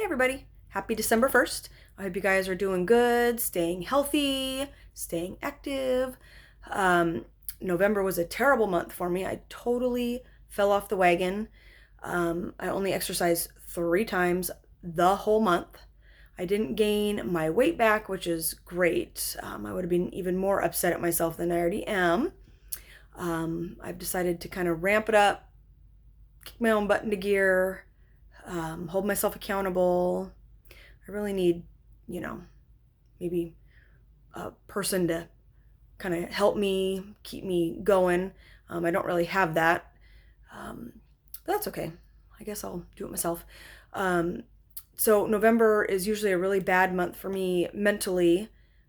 everybody. Happy December 1st. I hope you guys are doing good, staying healthy, staying active. Um, November was a terrible month for me. I totally fell off the wagon. I only exercised 3 times the whole month. I didn't gain my weight back, which is great. I would have been even more upset at myself than I already am. I've decided to kind of ramp it up, kick my own butt into gear, hold myself accountable. I really need, you know, maybe a person to kind of help me, keep me going. I don't really have that, but that's okay. I guess I'll do it myself. So November is usually a really bad month for me mentally.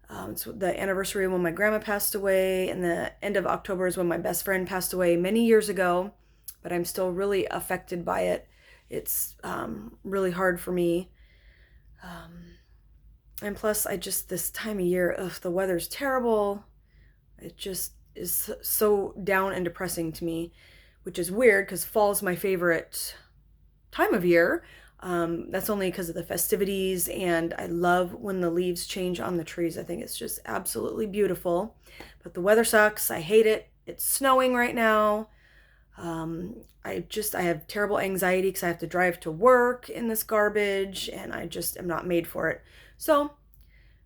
It's the anniversary when my grandma passed away, and the end of October is when my best friend passed away many years ago, but I'm still really affected by it. It's really hard for me. And plus, this time of year, the weather's terrible. It just is so down and depressing to me, which is weird because fall's my favorite time of year. That's only because of the festivities, and I love when the leaves change on the trees. I think it's just absolutely beautiful. But the weather sucks. I hate it. It's snowing right now. I have terrible anxiety because I have to drive to work in this garbage, and I just am not made for it. So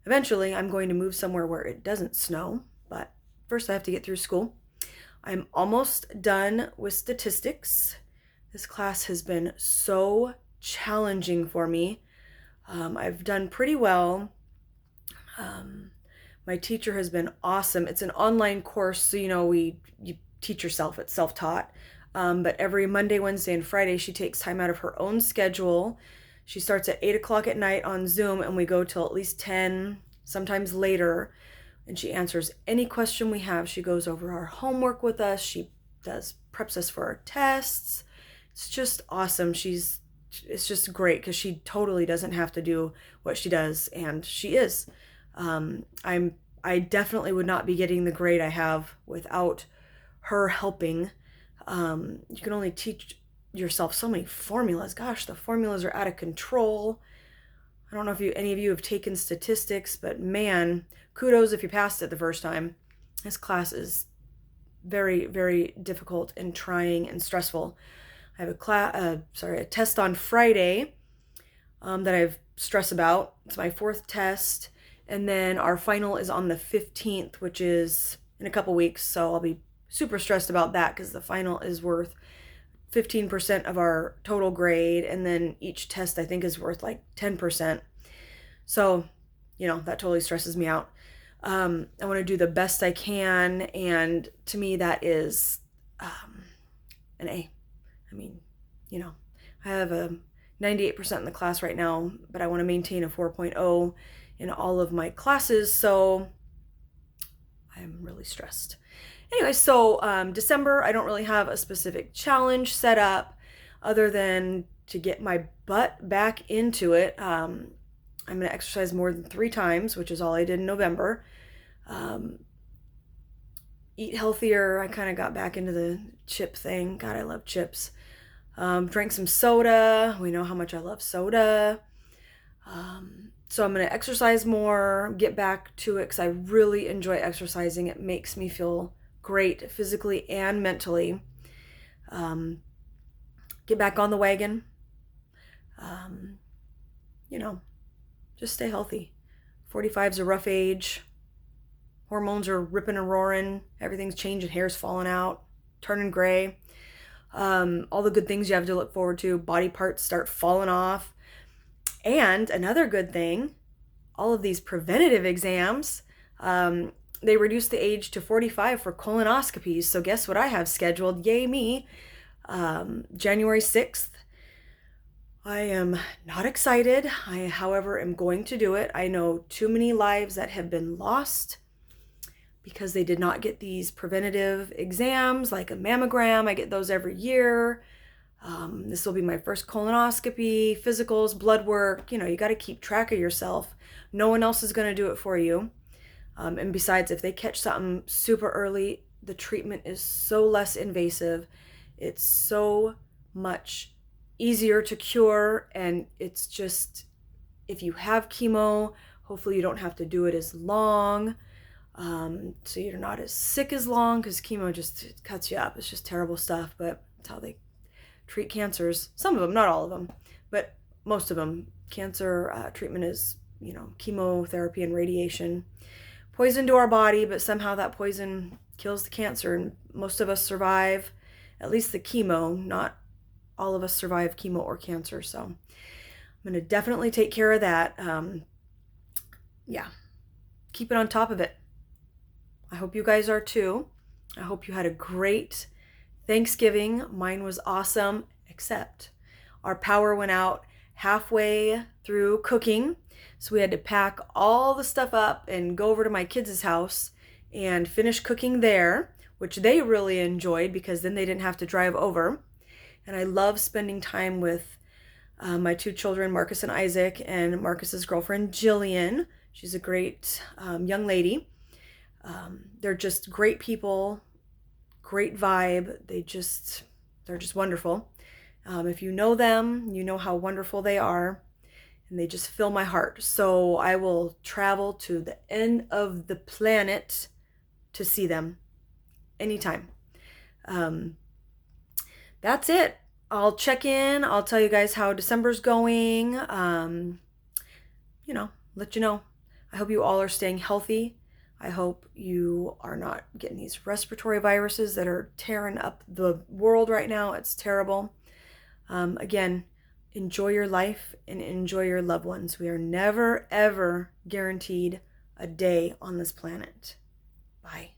eventually I'm going to move somewhere where it doesn't snow, but first I have to get through school. I'm almost done with statistics. This class has been so challenging for me. I've done pretty well. My teacher has been awesome. It's an online course, so you teach yourself. It's self-taught. But every Monday, Wednesday, and Friday, she takes time out of her own schedule. She starts at 8 o'clock at night on Zoom, and we go till at least 10, sometimes later. And she answers any question we have. She goes over our homework with us. She preps us for our tests. It's just awesome. It's just great because she totally doesn't have to do what she does, and she is. I definitely would not be getting the grade I have without her helping. You can only teach yourself so many formulas. Gosh, the formulas are out of control. I don't know if any of you have taken statistics, but man, kudos if you passed it the first time. This class is very, very difficult and trying and stressful. I have a test on Friday that I've stressed about. It's my 4th test. And then our final is on the 15th, which is in a couple weeks. So I'll be super stressed about that because the final is worth 15% of our total grade. And then each test, I think, is worth like 10%. So, that totally stresses me out. I want to do the best I can. And to me, that is an A. I mean, I have a 98% in the class right now, but I want to maintain a 4.0 in all of my classes, so I'm really stressed. Anyway, so December, I don't really have a specific challenge set up other than to get my butt back into it. I'm going to exercise more than 3 times, which is all I did in November. Eat healthier. I kind of got back into the chip thing. God, I love chips. Drank some soda. We know how much I love soda. So I'm going to exercise more, get back to it because I really enjoy exercising. It makes me feel great physically and mentally. Get back on the wagon. Just stay healthy. 45's a rough age. Hormones are ripping and roaring. Everything's changing. Hair's falling out, turning gray. All the good things you have to look forward to. Body parts start falling off. And another good thing, all of these preventative exams, they reduced the age to 45 for colonoscopies. So guess what I have scheduled? Yay me. January 6th. I am not excited. I, however, am going to do it. I know too many lives that have been lost because they did not get these preventative exams, like a mammogram. I get those every year. This will be my first colonoscopy, physicals, blood work. You got to keep track of yourself. No one else is going to do it for you. And besides, if they catch something super early, the treatment is so less invasive. It's so much easier to cure, and it's just, if you have chemo, hopefully you don't have to do it as long, so you're not as sick as long, because chemo just cuts you up. It's just terrible stuff, but it's how they treat cancers. Some of them, not all of them, but most of them. Cancer treatment is, chemotherapy and radiation. Poison to our body, but somehow that poison kills the cancer, and most of us survive, at least the chemo. Not all of us survive chemo or cancer, so I'm going to definitely take care of that. Yeah, keep it on top of it. I hope you guys are too. I hope you had a great Thanksgiving. Mine was awesome, except our power went out halfway through cooking. So we had to pack all the stuff up and go over to my kids' house and finish cooking there, which they really enjoyed because then they didn't have to drive over. And I love spending time with my two children, Marcus and Isaac, and Marcus's girlfriend, Jillian. She's a great young lady. They're just great people, great vibe. They're just wonderful. If you know them, you know how wonderful they are, and they just fill my heart. So I will travel to the end of the planet to see them anytime. That's it. I'll check in. I'll tell you guys how December's going. Let you know. I hope you all are staying healthy. I hope you are not getting these respiratory viruses that are tearing up the world right now. It's terrible. Again, enjoy your life and enjoy your loved ones. We are never, ever guaranteed a day on this planet. Bye.